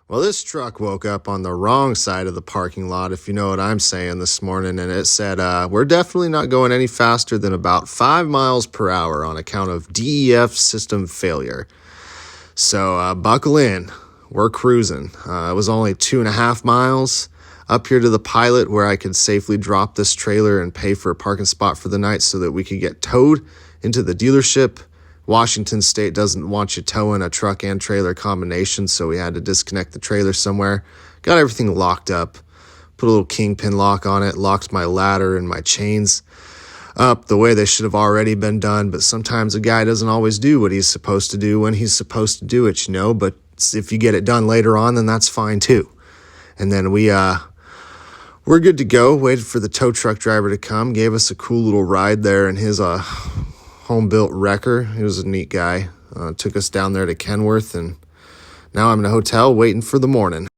Well, this truck woke up on the wrong side of the parking lot, if you know what I'm saying, this morning, and it said, we're definitely not going any faster than about 5 miles per hour on account of DEF system failure. So buckle in. We're cruising. It was only 2.5 miles up here to the pilot where I could safely drop this trailer and pay for a parking spot for the night so that we could get towed into the dealership. Washington State doesn't want you towing a truck and trailer combination, so we had to disconnect the trailer somewhere. Got everything locked up, put a little kingpin lock on it, locked my ladder and my chains up the way they should have already been done, but sometimes a guy doesn't always do what he's supposed to do when he's supposed to do it, but if you get it done later on, then that's fine too. And then we're good to go. Waited for the tow truck driver to come, gave us a cool little ride there in his home-built wrecker. He was a neat guy. Took us down there to Kenworth, and now I'm in a hotel waiting for the morning.